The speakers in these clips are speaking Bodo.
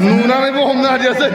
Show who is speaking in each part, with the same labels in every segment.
Speaker 1: नुनानैबो हमनो हादियासै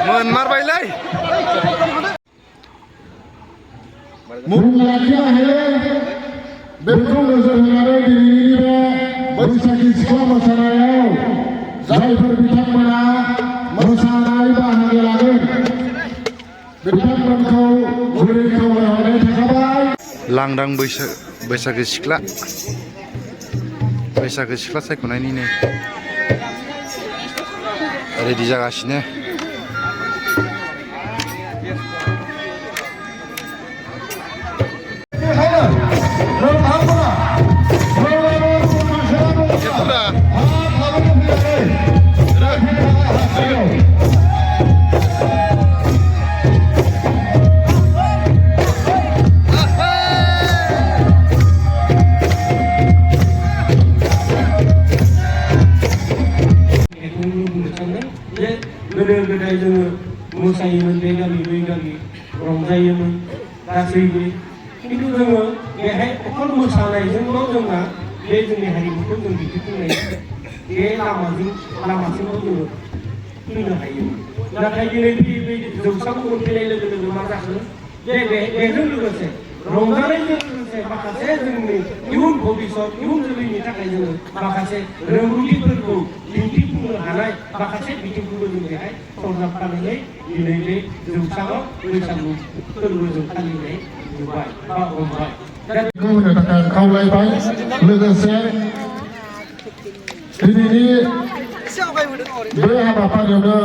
Speaker 1: मोनमारबायलै
Speaker 2: लाखिनो हायो बेखौ नोजोर होनानै दिनैनि बे बैसागि सिख्ला मोसानायाव जायफोर बिथांमोना मोसानाय बाहागो लागोन बिथांमोनखौ गुरै खावलायहरनाय थाखाबाय।
Speaker 1: लांदां बैसागो सिख्ला सायख'नायनिनो रेडि जागासिनो
Speaker 3: गोदो-गोदाय जोङो मोसायोमोन बे गामि रंजायोमोन गासैबो खिन्थु जोङो बेहाय अखल मोसानायजोंल' जोंना बे जोंनि हारिमुखौ जों दिन्थिफुंनाय बे लामासिमल' जोङो फैनो हायोमोन। नाथाय दिनै बे जौसां मोनफैनाय लोगो लोगो मा जाखो बेजों लोगोसे रंजानायजों लोगोसे माखासे जोंनि इयुन भबिष्यत इयुन जोलैनि थाखाय जोङो माखासे रोंगौथिफोरखौ दिन्थिफुंनो हानाय माखासे बिथिंखौबो जों बेहाय सरजाबफानानै दिनै बे जौसाङाव बैसागु फोरबो जों फालिनाय नुबाय बा हमबाय।
Speaker 2: बेखौ होनो थाखाय खावलायबाय लोगोसे दिनैनि बे हाबाफारियावनो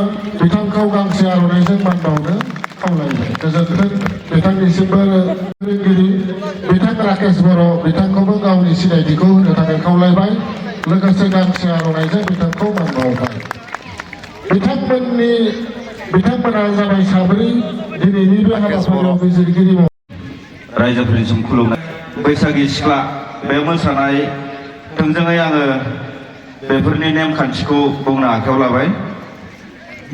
Speaker 2: बिथांखौ गांसे आर'नाइजों मान बावनो खावलायबाय। गोजोन्थों बिथांनिसिमबो फोरोंगिरि बिथां राकेश बर' बिथांखौबो गावनि सिनायथिखौ होनो थाखाय खावलायबाय लोगोसे गांसे आर'नाइजों बिथांखौ मान बावबाय। बिथांमोना जाबाय साब्रै दिनैनि बे हाबाफारियाव बिजिरगिरि
Speaker 4: रायजोफोरनिसिम खुलुमनाय बैसागि सिख्ला बे मोसानाय थोंजोङै आङो बेफोरनि नेमखान्थिखौ बुंनो आखायाव लाबाय।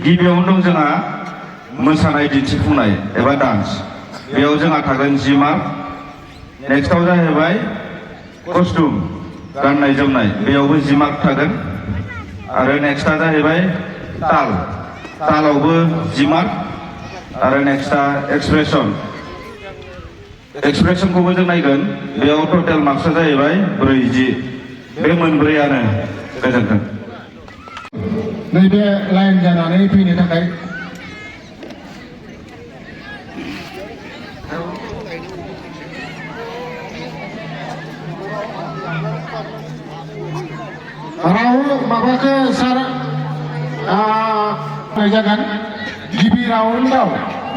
Speaker 4: गिबियावनो दं जोंहा मोसानाय दिन्थिफुंनाय एबा डान्स बेयाव जोंहा थागोन जिमार नेक्स्टआव जाहैबाय कस्ट्युम गाननाय जोमनाय बेयावबो जिमार थागोन आरो नेक्स्टआ जाहैबाय तालावबो जिमार आरो नेक्स्टआ एक्सप्रेसनखौबो जों नायगोन बेयाव टटेल मार्क्सआ जाहैबाय 40 बे मोनब्रैयानो। गोजोन्थों।
Speaker 2: नैबे लाइन जानानै फैनो थाखाय राहुल माबाखौ सार जागोन गिबि राउन्डआव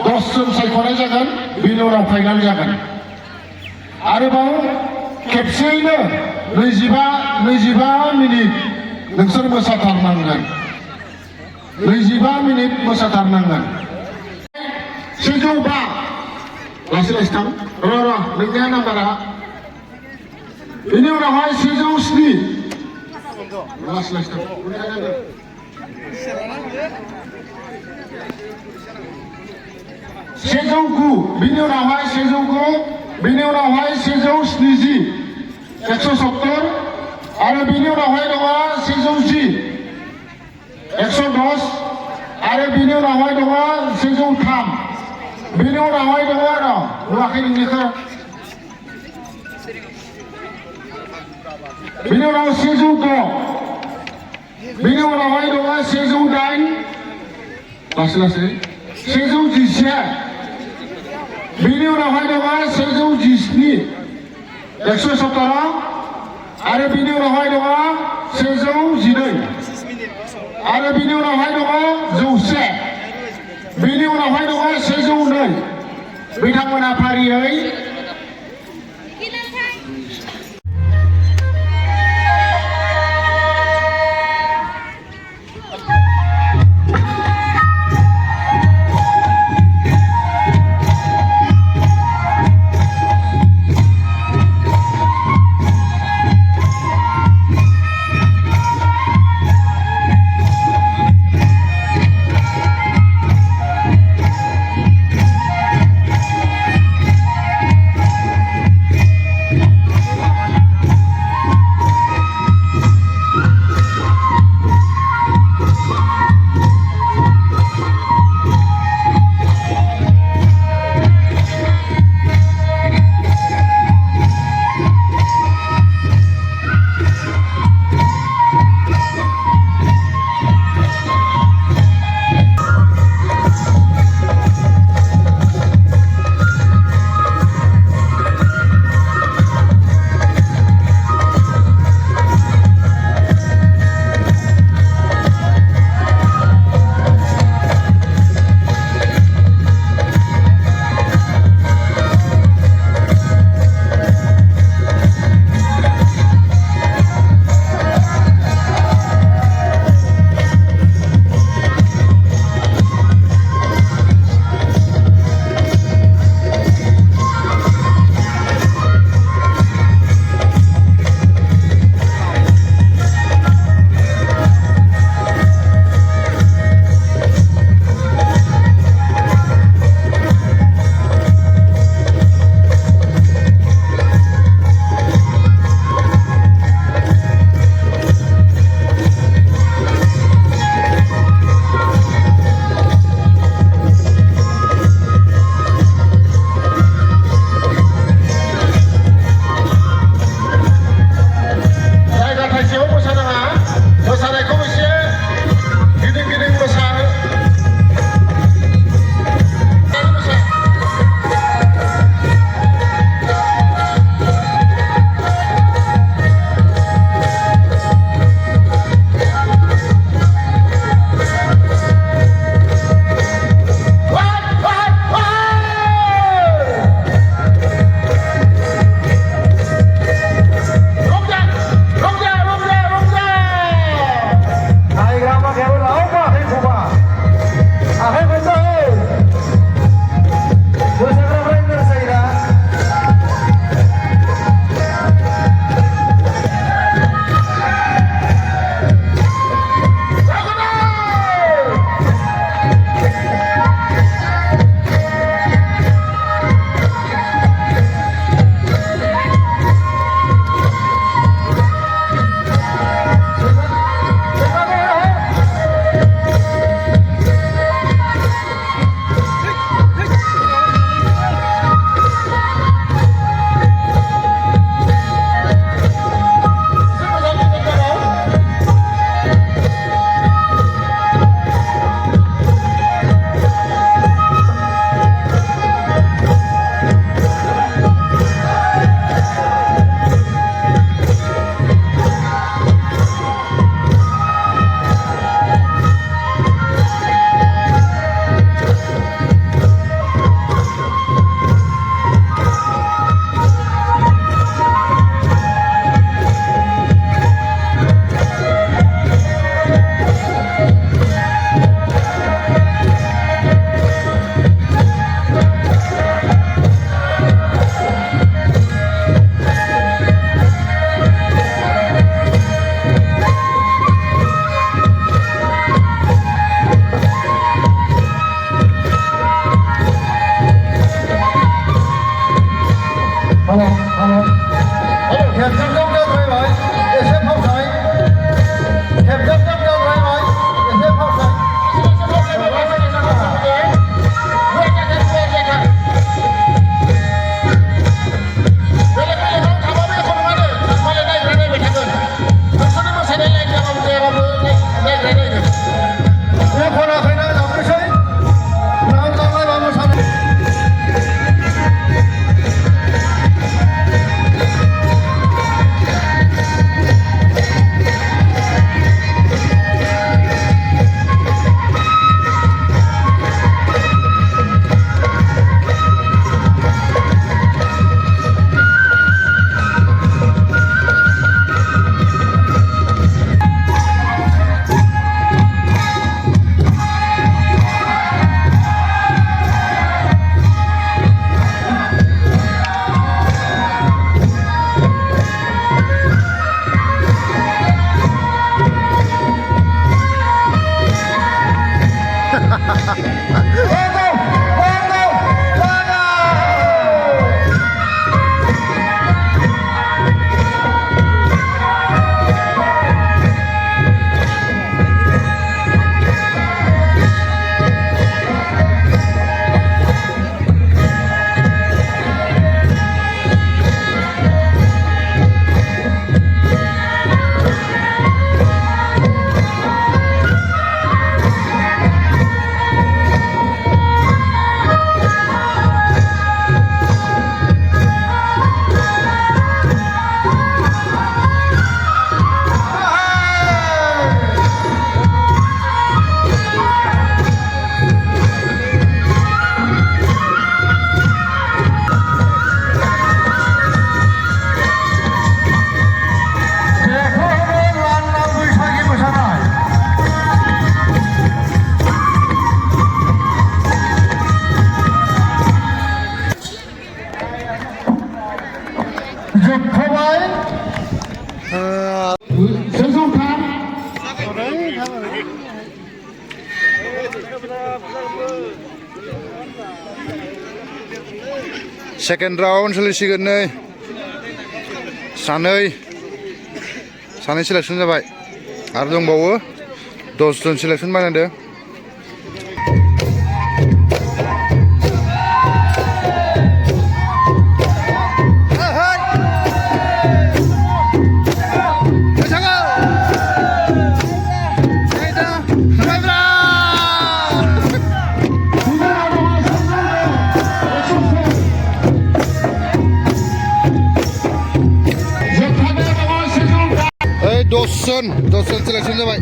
Speaker 2: 10 जन सायख'नाय जागोन बिनि उनाव फाइनाल जागोन। आरोबाव खेबसेयैनो 25 मिनिट नोंसोर मोसाथारनांगोन 25 मिनिट मोसाथारनांगोन। 105 लासै थां नोंनिया नाम्बारा बेनि उनावहाय 107 लासै थां 109 बिनि उनावहाय 109 बिनि उनावहाय 170 170 आरो बिनि उनावहाय दङ 110 110 आरो बिनि उनावहाय दङ 103 बिनि उनावहाय दङ आरो नुवाखै नोंनिखौ बिनि उनाव 106 बिनि उनावहाय दङ 108 लासै 111 बिनि उनावहाय दङ 117 117 आरो बिनि उनावहाय दङ 112 आरो बिनि उनावहाय दङ 100 बिनि उनावहाय दङ 102 बिथांमोना फारियै जोबथ'बाय सेजौथाम
Speaker 1: सेकेन्ड राउन्ड सोलिसिगोन नै सानै सिलेक्सन जाबाय आरो दंबावो 10 जन सिलेक्सन बानायदों Dosen seleksi जाबाय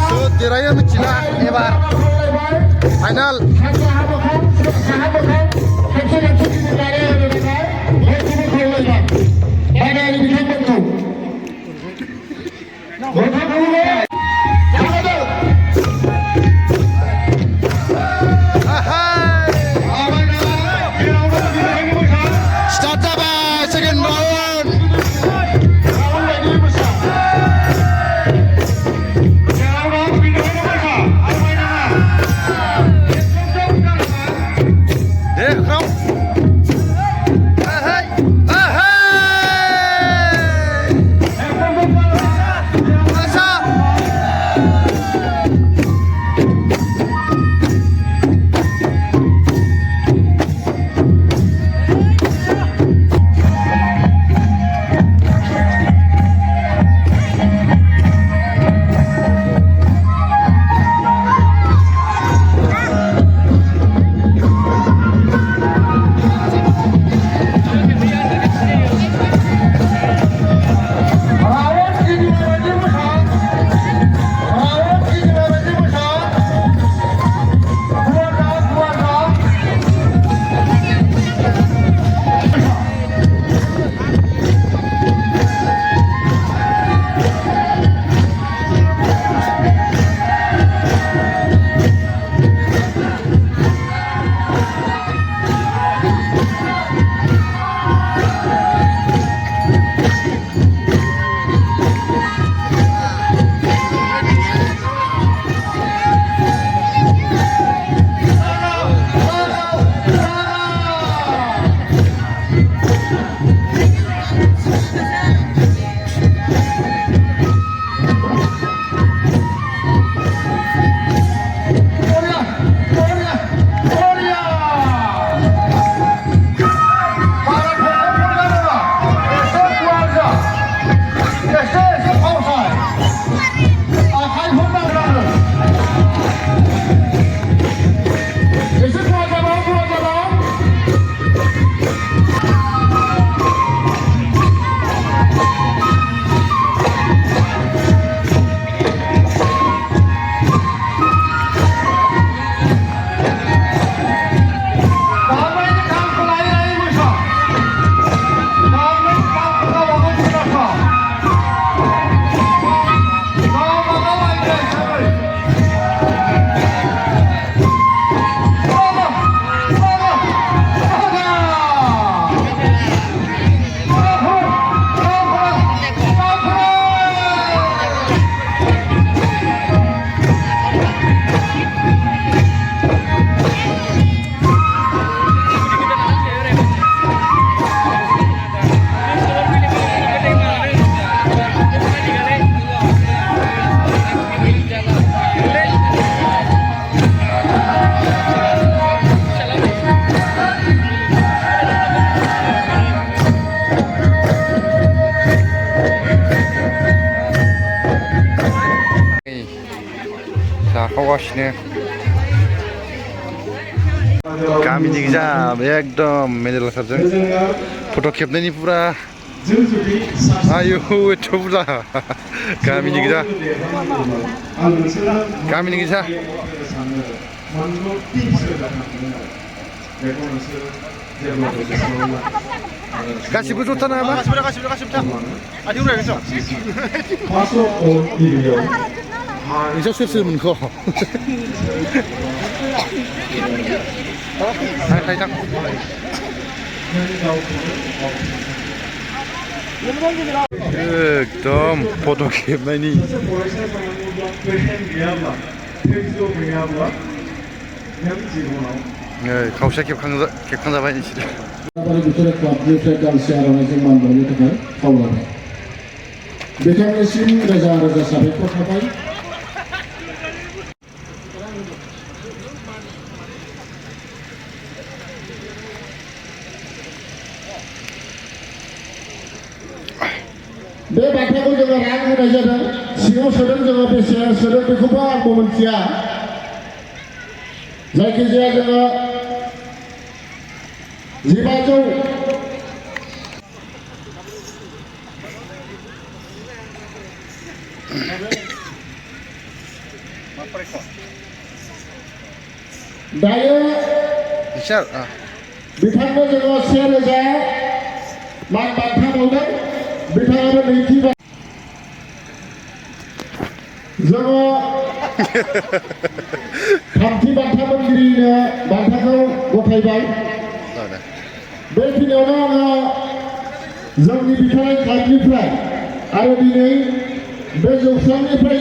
Speaker 1: सोर देरहायो मिथिला एबार फाइनाल जाखावगासिनो गामिनि गोजा एकदम मेडेल लाथारजों फट' खेबनायनि पुरा आयु एथ' बुरजा गामिनि गोजा गासिबो जथा नामा गासिबो था आदि उरायगोन नोंसोर सोर सोर मोनखो थां एकदम फट' खेबनायनि खावसे खेबखांजाबाय नोंसोर
Speaker 2: बिथोर क्लाबनिफ्राय गांसे आर'नाइजों मान बावनो थाखाय खावलायबाय बिथांनिसिम रोजा रोजा साबायखर थाबाय बे बाथ्राखौ जोङो रां होनाय जादों सिङाव सोदों जोङो बेसे सोदों बेखौबो आंबो मोनथिया जायखिजाया जोङो 1500 दायो बिथांनो जोङो 1000 मान बान्था बावदों बिथाङाबो नैथि जोङो थामथि बान्था मोनगिरिनो बान्थाखौ गथायबाय बेखिनियावनो आङो जोंनि बिथाइ क्लाबनिफ्राय आरो दिनै बे जौस्रांनिफ्राय